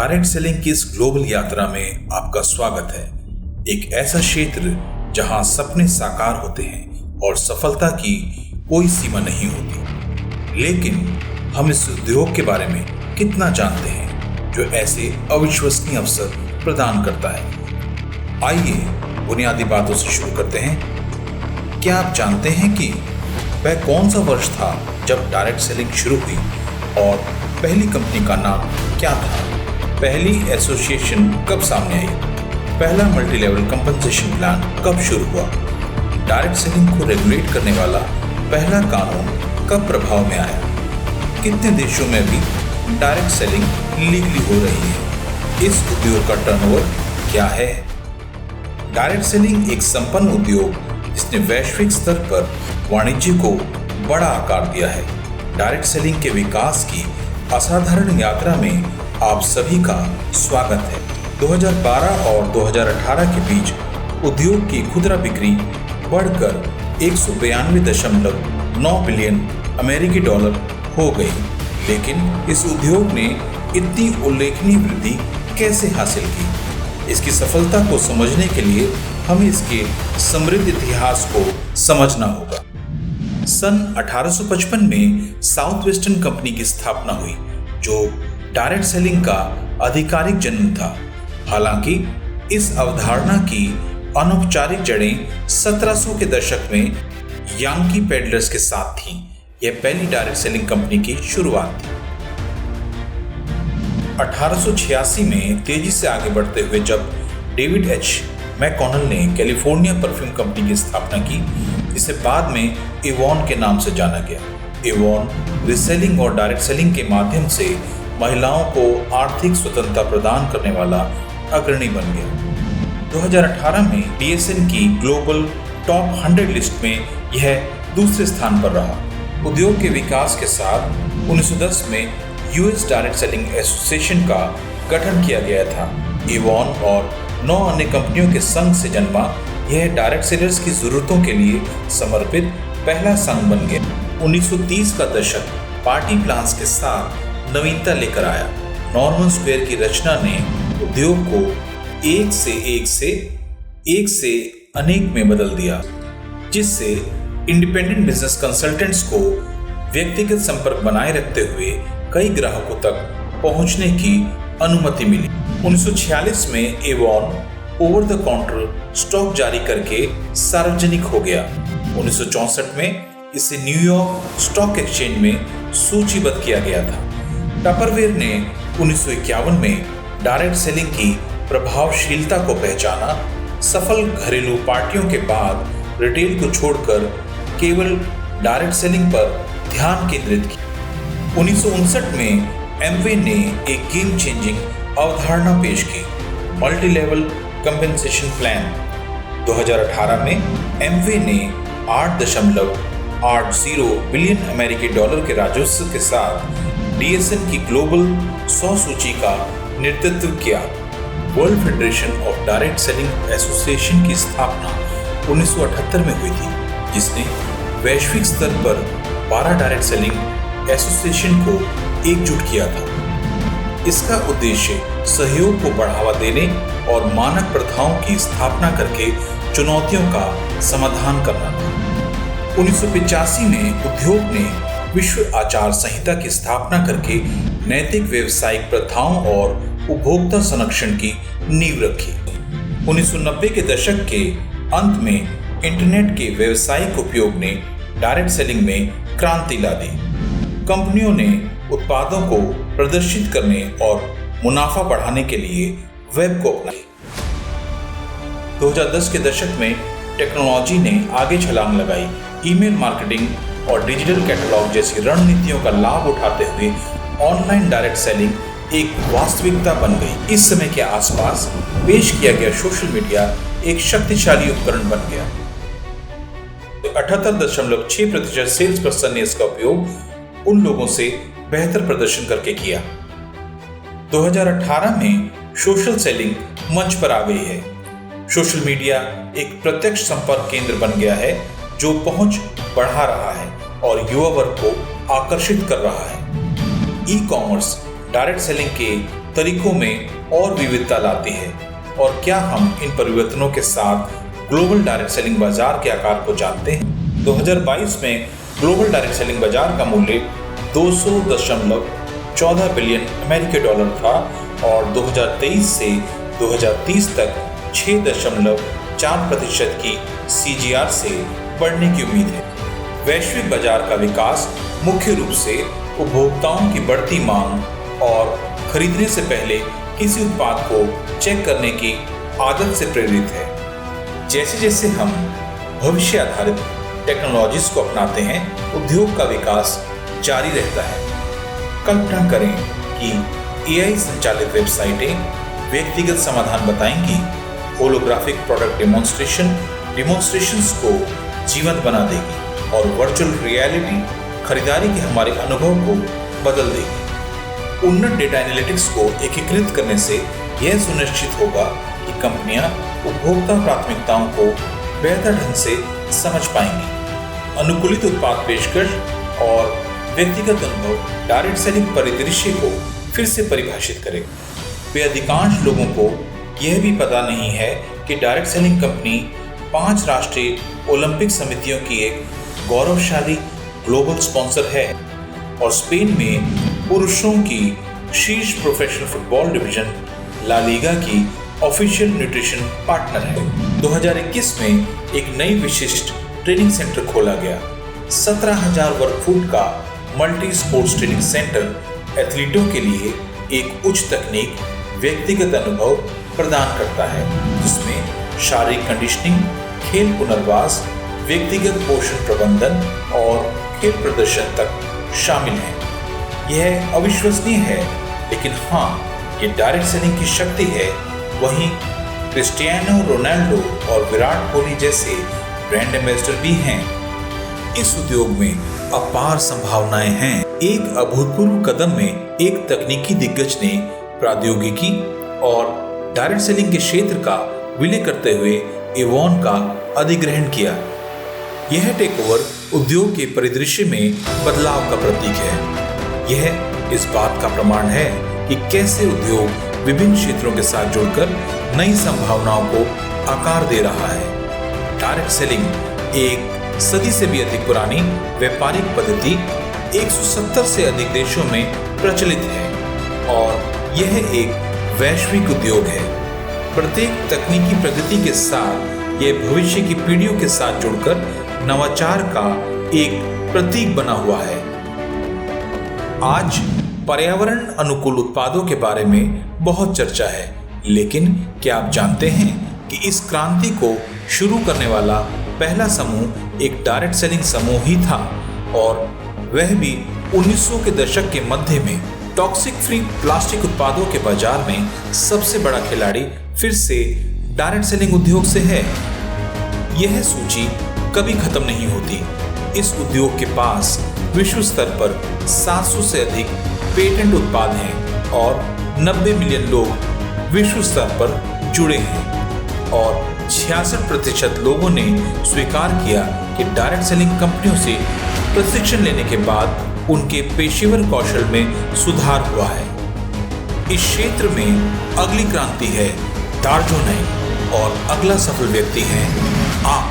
Direct selling की इस global यात्रा में आपका स्वागत है। एक ऐसा क्षेत्र जहां सपने साकार होते हैं और सफलता की कोई सीमा नहीं होती। लेकिन हम इस उद्योग के बारे में कितना जानते हैं जो ऐसे अविश्वसनीय अवसर प्रदान करता है। आइए बुनियादी बातों से शुरू करते हैं। क्या आप जानते हैं कि वह कौन सा वर्ष था जब डायरेक्ट सेलिंग शुरू हुई और पहली कंपनी का नाम क्या था? पहली एसोसिएशन कब सामने आई? पहला मल्टी लेवल कंपनसेशन प्लान कब शुरू हुआ? डायरेक्ट सेलिंग को रेगुलेट करने वाला पहला कानून कब प्रभाव में आया? कितने देशों में भी डायरेक्ट सेलिंग लीगली हो रही है? इस उद्योग का टर्नओवर क्या है? डायरेक्ट सेलिंग एक संपन्न उद्योग जिसने वैश्विक स्तर पर वाणिज्य को बड़ा आकार दिया है। डायरेक्ट सेलिंग के विकास की असाधारण यात्रा में आप सभी का स्वागत है। 2012 और 2018 के बीच उद्योग की खुदरा बिक्री बढ़कर 192.9 बिलियन अमेरिकी डॉलर हो गई। लेकिन इस उद्योग ने इतनी उल्लेखनीय वृद्धि कैसे हासिल की? इसकी सफलता को समझने के लिए हमें इसके समृद्ध इतिहास को समझना होगा। सन 1855 में साउथ वेस्टर्न कंपनी की स्थापना हुई, जो डायरेक्ट सेलिंग का आधिकारिक जन्म था। हालांकि इस अवधारणा की अनौपचारिक जड़ें 1700 के दशक में यांकी पेडलर्स के साथ थीं। यह पहली डायरेक्ट सेलिंग कंपनी की शुरुआत थी। 1886 में तेजी से आगे बढ़ते हुए जब डेविड एच मैककॉनल ने कैलिफोर्निया परफ्यूम कंपनी की स्थापना की, जिसे बाद में एवॉन के नाम से जाना गया। एवॉन रीसेलिंग और डायरेक्ट सेलिंग के माध्यम से महिलाओं को आर्थिक स्वतंत्रता प्रदान करने वाला अग्रणी बन गया। 2018 में डीएसएन की ग्लोबल टॉप 100 लिस्ट में यह दूसरे स्थान पर रहा। उद्योग के विकास के साथ 1910 में यूएस डायरेक्ट सेलिंग एसोसिएशन का गठन किया गया था। एवॉन और 9 अन्य कंपनियों के संघ से जन्मा यह डायरेक्ट सेलर्स की जरूरतों के लिए समर्पित पहला संघ बन गया। 1930 का दशक पार्टी प्लान्स के साथ नवीनता लेकर आया। नॉर्मन स्क्वायर की रचना ने उद्योग को एक से अनेक में बदल दिया, जिससे इंडिपेंडेंट बिजनेस कंसल्टेंट्स को व्यक्तिगत संपर्क बनाए रखते हुए कई ग्राहकों तक पहुंचने की अनुमति मिली। 1946 में Avon over the counter stock जारी करके सार्वजनिक हो गया। 1964 में इसे न्यूयॉर्क स्टॉक एक्सचेंज में सूचीबद्ध किया गया था। टपरवेयर ने 1951 में डायरेक्ट सेलिंग की प्रभावशीलता को पहचाना। सफल घरेलू पार्टियों के बाद रिटेल को छोड़कर केवल डायरेक्ट सेलिंग पर ध्यान केंद्रित किया। 1959 में एमवे ने एक गेम चेंजिंग अवधारणा पेश की, मल्टी लेवल कंपनसेशन प्लान। 2018 में एमवे ने 8.80 बिलियन अमेरिकी डॉलर के राजस्व के साथ डीएसएन की ग्लोबल 100 सूची का नेतृत्व किया। World federation of direct selling association की स्थापना 1978 में हुई थी, जिसने वैश्विक स्तर पर 12 डायरेक्ट सेलिंग एसोसिएशन को एकजुट किया था। इसका उद्देश्य सहयोग को बढ़ावा देने और मानक प्रथाओं की स्थापना करके चुनौतियों का समाधान करना था। 1985 में उद्योग ने विश्व आचार संहिता की स्थापना करके नैतिक व्यावसायिक प्रथाओं और उपभोक्ता संरक्षण की नींव रखी। 1990 के दशक के अंत में इंटरनेट के व्यावसायिक उपयोग ने डायरेक्ट सेलिंग में क्रांति ला दी। कंपनियों ने उत्पादों को प्रदर्शित करने और मुनाफा बढ़ाने के लिए वेब को अपनाया। 2010 के दशक में टेक्नोलॉजी ने आगे छलांग लगाई। ईमेल मार्केटिंग और डिजिटल कैटलॉग जैसी रणनीतियों का लाभ उठाते हुए ऑनलाइन डायरेक्ट सेलिंग एक वास्तविकता बन गई। इस समय के आसपास पेश किया गया सोशल मीडिया एक शक्तिशाली उपकरण बन गया। 78.6% सेल्स पर्सन ने इसका उपयोग उन लोगों से बेहतर प्रदर्शन करके किया। 2018 में सोशल सेलिंग मंच पर आ गई है। सोशल मीडिया एक प्रत्यक्ष संपर्क केंद्र बन गया है जो पहुंच बढ़ा रहा है और युवा वर्ग को आकर्षित कर रहा है। ई कॉमर्स डायरेक्ट सेलिंग के तरीकों में और विविधता लाती है? और क्या हम इन परिवर्तनों के साथ ग्लोबल डायरेक्ट सेलिंग बाजार के आकार को जानते हैं? 2022 में ग्लोबल डायरेक्ट सेलिंग बाजार का मूल्य 200.14 बिलियन अमेरिकी डॉलर था और 2023 से 2030 तक 6.4% की CAGR से बढ़ने की उम्मीद है। वैश्विक बाजार का विकास मुख्य रूप से उपभोक्ताओं की बढ़ती मांग और खरीदने से पहले किसी उत्पाद को चेक करने की आदत से प्रेरित है। जैसे जैसे हम भविष्य आधारित टेक्नोलॉजीज को अपनाते हैं, उद्योग का विकास जारी रहता है। कल्पना करें कि AI संचालित वेबसाइटें व्यक्तिगत समाधान बताएंगी, होलोग्राफिक प्रोडक्ट डेमोन्स्ट्रेशंस को जीवंत बना देगी और वर्चुअल रियलिटी खरीदारी के हमारे अनुभव को बदल देगी। उन्नत डेटा एनालिटिक्स को एकीकृत करने से यह सुनिश्चित होगा कि कंपनियां उपभोक्ता प्राथमिकताओं को बेहतर ढंग से समझ पाएंगी। अनुकूलित उत्पाद पेशकश और व्यक्तिगत अनुभव डायरेक्ट सेलिंग परिदृश्य को फिर से परिभाषित करें। वे अधिकांश लोगों को यह भी पता नहीं है कि डायरेक्ट सेलिंग कंपनी 5 राष्ट्रीय ओलंपिक समितियों की एक गौरवशाली ग्लोबल स्पॉन्सर है और स्पेन में पुरुषों की शीर्ष professional football division La Liga की ऑफिशियल न्यूट्रिशन पार्टनर है। 2021 में एक नई विशिष्ट ट्रेनिंग सेंटर खोला गया। 17,000 वर्ग फुट का मल्टी स्पोर्ट्स ट्रेनिंग सेंटर एथलीटों के लिए एक उच्च तकनीक व्यक्तिगत अनुभव प्रदान करता है, जिसमें शारीरिक कंडीशनिंग, खेल पुनर्वास, व्यक्तिगत पोषण प्रबंधन और खेल प्रदर्शन तक शामिल है। यह अविश्वसनीय है, लेकिन हाँ, ये डायरेक्ट सेलिंग की शक्ति है। वहीं क्रिस्टियानो रोनाल्डो और विराट कोहली जैसे ब्रांड एम्बेसडर भी हैं। इस उद्योग में अपार संभावनाएं हैं। एक अभूतपूर्व कदम में एक तकनीकी दिग्गज ने प्रौद्योगिकी और डायरेक्ट सेलिंग के क्षेत्र का विलय करते हुए एवॉन का अधिग्रहण किया। यह टेकओवर उद्योग के परिदृश्य में बदलाव का प्रतीक है। यह इस बात का प्रमाण है कि कैसे उद्योग विभिन्न क्षेत्रों के साथ जुड़कर नई संभावनाओं को आकार दे रहा है। डायरेक्ट सेलिंग एक सदी से भी अधिक पुरानी व्यापारिक पद्धति 170 से अधिक देशों में प्रचलित है और यह एक वैश्विक उद्योग है। प्रत्येक तकनीकी प्रगति के साथ यह भविष्य की पीढ़ियों के साथ जुड़कर नवाचार का एक प्रतीक बना हुआ है। आज पर्यावरण अनुकूल उत्पादों के बारे में बहुत चर्चा है, लेकिन क्या आप जानते हैं कि इस क्रांति को शुरू करने वाला पहला समूह एक डायरेक्ट सेलिंग समूह ही था और वह भी 1900 के दशक के मध्य में। टॉक्सिक फ्री प्लास्टिक उत्पादों के बाजार में सबसे बड़ा खिलाड़ी फिर से डायरेक्ट सेलिंग उद्योग से है। यह सूची कभी खत्म नहीं होती। इस उद्योग के पास विश्व स्तर पर 700 से अधिक पेटेंट उत्पाद हैं और 90 मिलियन लोग विश्व स्तर पर जुड़े हैं और 66% लोगों ने स्वीकार किया कि डायरेक्ट सेलिंग कंपनियों से प्रशिक्षण लेने के बाद उनके पेशेवर कौशल में सुधार हुआ है। इस क्षेत्र में अगली क्रांति है दार्जो नई और अगला सफल व्यक्ति है आप।